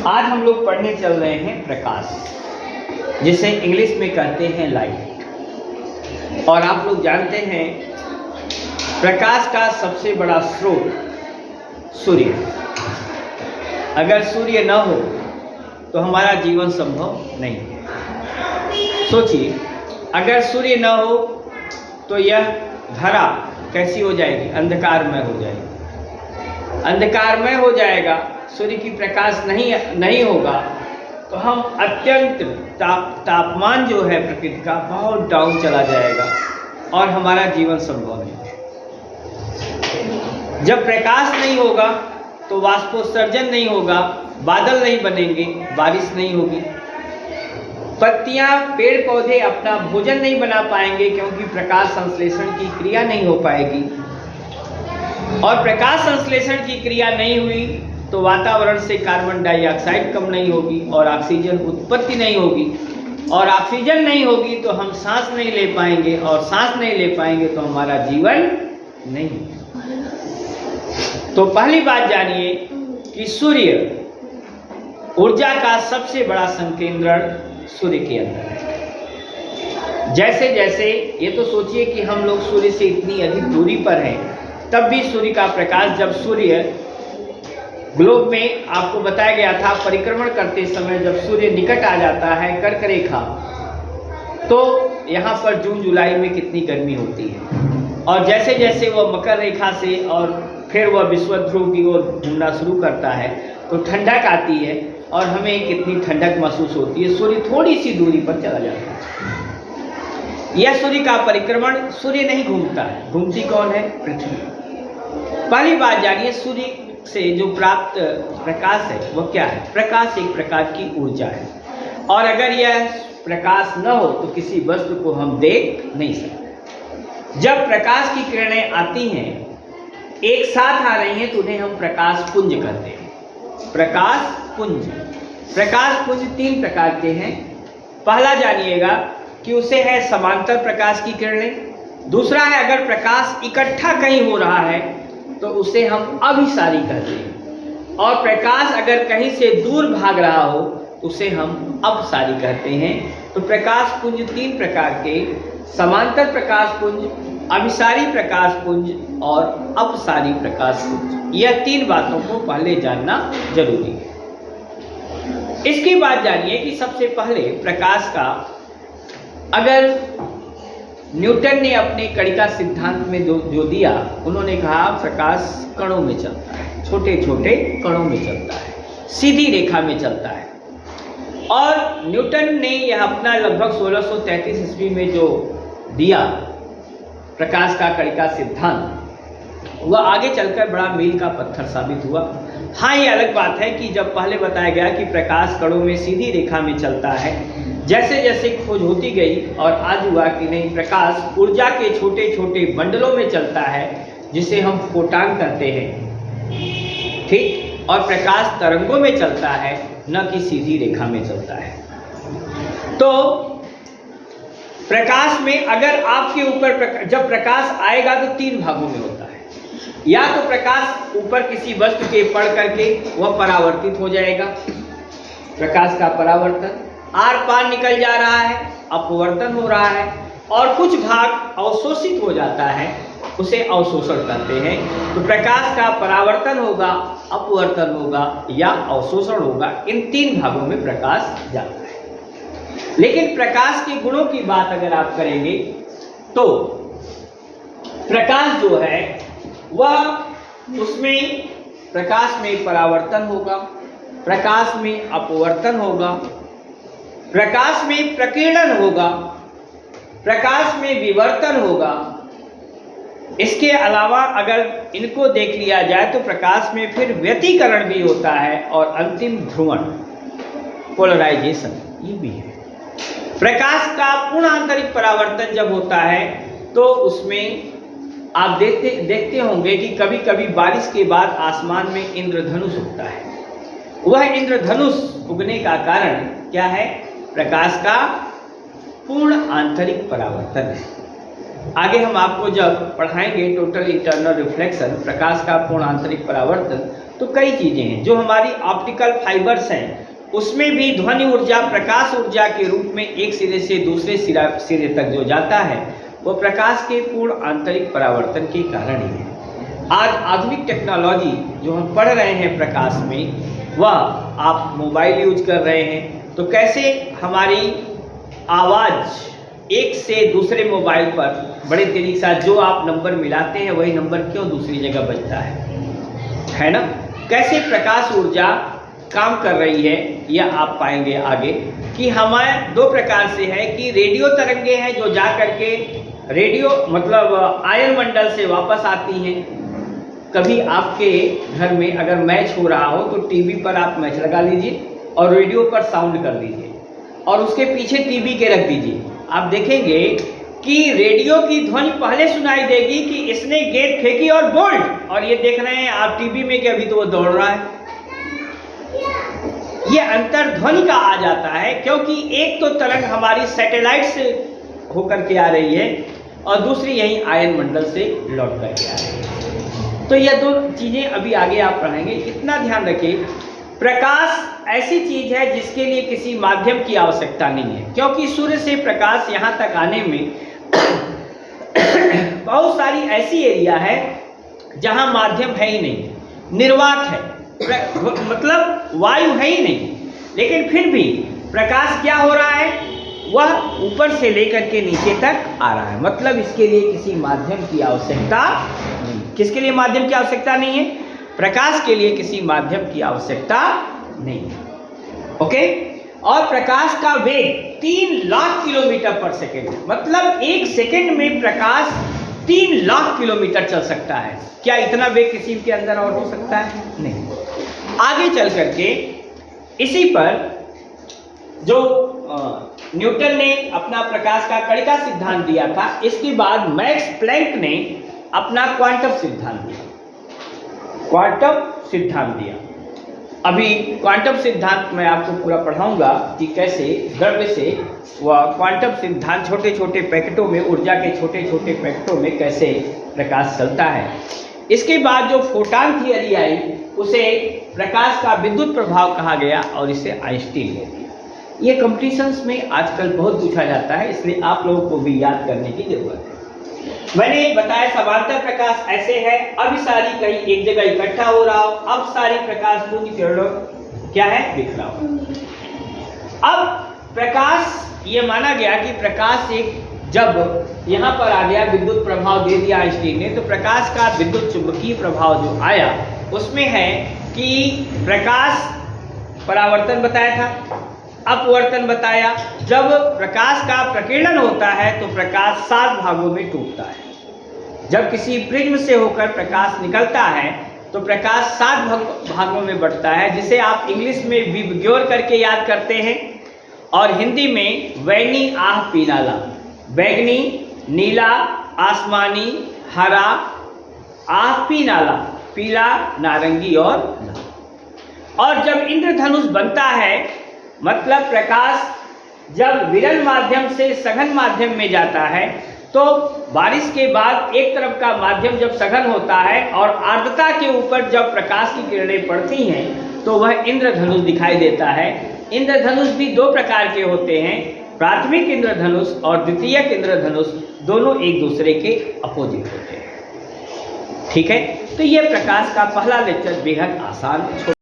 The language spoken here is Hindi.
आज हम लोग पढ़ने चल रहे हैं प्रकाश, जिसे इंग्लिश में कहते हैं लाइट। और आप लोग जानते हैं प्रकाश का सबसे बड़ा स्रोत सूर्य। अगर सूर्य न हो तो हमारा जीवन संभव नहीं है। सोचिए, अगर सूर्य न हो तो यह धरा कैसी हो जाएगी? अंधकारमय हो जाएगी। अंधकारमय हो जाएगा, सूर्य की प्रकाश नहीं होगा तो हम अत्यंत तापमान जो है प्रकृति का बहुत डाउन चला जाएगा और हमारा जीवन संभव नहीं है। जब प्रकाश नहीं होगा तो वाष्पोत्सर्जन नहीं होगा, बादल नहीं बनेंगे, बारिश नहीं होगी, पत्तियां पेड़ पौधे अपना भोजन नहीं बना पाएंगे क्योंकि प्रकाश संश्लेषण की क्रिया नहीं हो पाएगी। और प्रकाश संश्लेषण की क्रिया नहीं हुई तो वातावरण से कार्बन डाइऑक्साइड कम नहीं होगी और ऑक्सीजन उत्पत्ति नहीं होगी। और ऑक्सीजन नहीं होगी तो हम सांस नहीं ले पाएंगे, और सांस नहीं ले पाएंगे तो हमारा जीवन नहीं। तो पहली बात जानिए कि सूर्य ऊर्जा का सबसे बड़ा संकेंद्रण सूर्य के अंदर है। जैसे जैसे ये तो सोचिए कि हम लोग सूर्य से इतनी अधिक दूरी पर हैं, तब भी सूर्य का प्रकाश, जब सूर्य ग्लोब में आपको बताया गया था परिक्रमण करते समय जब सूर्य निकट आ जाता है कर्क रेखा, तो यहाँ पर जून जुलाई में कितनी गर्मी होती है। और जैसे जैसे वह मकर रेखा से और फिर वह विषुवध्रुव की ओर घूमना शुरू करता है तो ठंडक आती है और हमें कितनी ठंडक महसूस होती है। सूर्य थोड़ी सी दूरी पर चला जाता है। यह सूर्य का परिक्रमण, सूर्य नहीं घूमता है, घूमती कौन है? पृथ्वी। पहली बात जानिए, सूर्य से जो प्राप्त प्रकाश है वह क्या है? प्रकाश एक प्रकार की ऊर्जा है, और अगर यह प्रकाश न हो तो किसी वस्तु को हम देख नहीं सकते। जब प्रकाश की किरणें आती हैं, एक साथ आ रही हैं, तो उन्हें हम प्रकाश पुंज कहते हैं। प्रकाश पुंज। प्रकाश पुंज तीन प्रकार के हैं। पहला जानिएगा कि उसे है समांतर प्रकाश की किरणें। दूसरा है अगर प्रकाश इकट्ठा कहीं हो रहा है तो उसे हम अभिसारी कहते हैं। और प्रकाश अगर कहीं से दूर भाग रहा हो तो उसे हम अपसारी कहते हैं। तो प्रकाश पुंज तीन प्रकार के: समांतर प्रकाश पुंज, अभिसारी प्रकाश पुंज और अपसारी प्रकाश पुंज। यह तीन बातों को पहले जानना जरूरी है। इसके बाद जानिए कि सबसे पहले प्रकाश का, अगर न्यूटन ने अपने कणिका सिद्धांत में जो दिया, उन्होंने कहा प्रकाश कणों में चलता है, छोटे छोटे कणों में चलता है, सीधी रेखा में चलता है। और न्यूटन ने यह अपना लगभग 1633 ईस्वी में जो दिया प्रकाश का कणिका सिद्धांत, वह आगे चलकर बड़ा मील का पत्थर साबित हुआ। हाँ, ये अलग बात है कि जब पहले बताया गया कि प्रकाश कणों में सीधी रेखा में चलता है, जैसे जैसे खोज होती गई और आज हुआ कि नहीं, प्रकाश ऊर्जा के छोटे छोटे बंडलों में चलता है जिसे हम फोटॉन कहते हैं, ठीक। और प्रकाश तरंगों में चलता है, न कि सीधी रेखा में चलता है। तो प्रकाश में अगर आपके ऊपर जब प्रकाश आएगा तो तीन भागों में होता है। या तो प्रकाश ऊपर किसी वस्तु के पड़ करके वह परावर्तित हो जाएगा, प्रकाश का परावर्तन, आर पार निकल जा रहा है, अपवर्तन हो रहा है, और कुछ भाग अवशोषित हो जाता है, उसे अवशोषण कहते हैं। तो प्रकाश का परावर्तन होगा, अपवर्तन होगा या अवशोषण होगा। इन तीन भागों में प्रकाश जाता है। लेकिन प्रकाश के गुणों की बात अगर आप करेंगे तो प्रकाश जो है वह, उसमें प्रकाश में परावर्तन होगा, प्रकाश में अपवर्तन होगा, प्रकाश में प्रकीर्णन होगा, प्रकाश में विवर्तन होगा। इसके अलावा अगर इनको देख लिया जाए तो प्रकाश में फिर व्यतिकरण भी होता है और अंतिम ध्रुवण, पोलराइजेशन, ये भी है। प्रकाश का पूर्ण आंतरिक परावर्तन जब होता है तो उसमें आप देखते होंगे कि कभी कभी बारिश के बाद आसमान में इंद्रधनुष उगता है। वह इंद्रधनुष उगने का कारण क्या है? प्रकाश का पूर्ण आंतरिक परावर्तन है। आगे हम आपको जब पढ़ाएंगे टोटल इंटरनल रिफ्लेक्शन, प्रकाश का पूर्ण आंतरिक परावर्तन, तो कई चीज़ें हैं। जो हमारी ऑप्टिकल फाइबर्स हैं उसमें भी ध्वनि ऊर्जा प्रकाश ऊर्जा के रूप में एक सिरे से दूसरे सिरे तक जो जाता है वो प्रकाश के पूर्ण आंतरिक परावर्तन के कारण ही है। आज आधुनिक टेक्नोलॉजी जो हम पढ़ रहे हैं प्रकाश में, वह आप मोबाइल यूज कर रहे हैं तो कैसे हमारी आवाज़ एक से दूसरे मोबाइल पर बड़े तेजी के साथ जो आप नंबर मिलाते हैं वही नंबर क्यों दूसरी जगह बजता है ना। कैसे प्रकाश ऊर्जा काम कर रही है यह आप पाएंगे आगे कि हमारे दो प्रकार से है कि रेडियो तरंगे हैं जो जा करके रेडियो मतलब आयन मंडल से वापस आती हैं। कभी आपके घर में अगर मैच हो रहा हो तो टीवी पर आप मैच लगा लीजिए और रेडियो पर साउंड कर दीजिए और उसके पीछे टीवी के रख दीजिए। आप देखेंगे कि रेडियो की ध्वनि पहले सुनाई देगी कि इसने गेंद फेंकी और बोल्ड, और ये देख रहे हैं आप टीवी में कि अभी तो वो दौड़ रहा है। ये अंतर ध्वनि का आ जाता है क्योंकि एक तो तरंग हमारी सैटेलाइट से होकर के आ रही है और दूसरी यही आयन मंडल से लौट कर के आ रही है। तो यह दो चीज़ें अभी आगे आप पढ़ेंगे। इतना ध्यान रखिए, प्रकाश ऐसी चीज है जिसके लिए किसी माध्यम की आवश्यकता नहीं है, क्योंकि सूर्य से प्रकाश यहाँ तक आने में बहुत सारी ऐसी एरिया है जहाँ माध्यम है ही नहीं, निर्वात है, मतलब वायु है ही नहीं, लेकिन फिर भी प्रकाश क्या हो रहा है, वह ऊपर से लेकर के नीचे तक आ रहा है। मतलब इसके लिए किसी माध्यम की आवश्यकता नहीं। किसके लिए माध्यम की आवश्यकता नहीं है? प्रकाश के लिए किसी माध्यम की आवश्यकता नहीं है। ओके। और प्रकाश का वेग 3 लाख किलोमीटर पर सेकेंड, मतलब एक सेकेंड में प्रकाश 3 लाख किलोमीटर चल सकता है। क्या इतना वेग किसी के अंदर और हो सकता है? नहीं। आगे चल करके इसी पर जो न्यूटन ने अपना प्रकाश का कणिका सिद्धांत दिया था, इसके बाद मैक्स प्लैंक ने अपना क्वांटम सिद्धांत दिया। क्वांटम सिद्धांत दिया। अभी क्वांटम सिद्धांत मैं आपको पूरा पढ़ाऊंगा कि कैसे द्रव्य से वह क्वांटम सिद्धांत छोटे छोटे पैकेटों में, ऊर्जा के छोटे छोटे पैकेटों में कैसे प्रकाश चलता है। इसके बाद जो फोटॉन थियरी आई उसे प्रकाश का विद्युत प्रभाव कहा गया और इसे आइंस्टीन ने दिया। ये कॉम्पिटिशन्स में आजकल बहुत पूछा जाता है, इसलिए आप लोगों को भी याद करने की जरूरत है। मैंने बताया समांतर प्रकाश ऐसे है, अब सारी कहीं एक जगह इकट्ठा हो रहा हो, अब सारी प्रकाश पूरी किरणों क्या है, बिखरा हो। अब प्रकाश ये माना गया कि प्रकाश एक जब यहाँ पर आ गया, विद्युत प्रभाव दे दिया आइंस्टीन ने, तो प्रकाश का विद्युत चुंबकीय प्रभाव जो आया उसमें है कि प्रकाश परावर्तन बताया था, अपवर्तन बताया। जब प्रकाश का प्रकीर्णन होता है तो प्रकाश 7 भागों में टूटता है। जब किसी प्रिज्म से होकर प्रकाश निकलता है तो प्रकाश 7 भागों में बंटता है, जिसे आप इंग्लिश में विबग्योर करके याद करते हैं और हिंदी में वैनी आह पीनाला, बैगनी, नीला, आसमानी, हरा, आह पीनाला, पीला, नारंगी और लाल। और जब इंद्रधनुष बनता है, मतलब प्रकाश जब विरल माध्यम से सघन माध्यम में जाता है, तो बारिश के बाद एक तरफ का माध्यम जब सघन होता है और आर्द्रता के ऊपर जब प्रकाश की किरणें पड़ती हैं तो वह इंद्रधनुष दिखाई देता है। इंद्रधनुष भी 2 प्रकार के होते हैं, प्राथमिक इंद्रधनुष और द्वितीयक इंद्रधनुष, दोनों एक दूसरे के अपोजिट होते हैं। ठीक है, तो यह प्रकाश का पहला लेक्चर बेहद आसान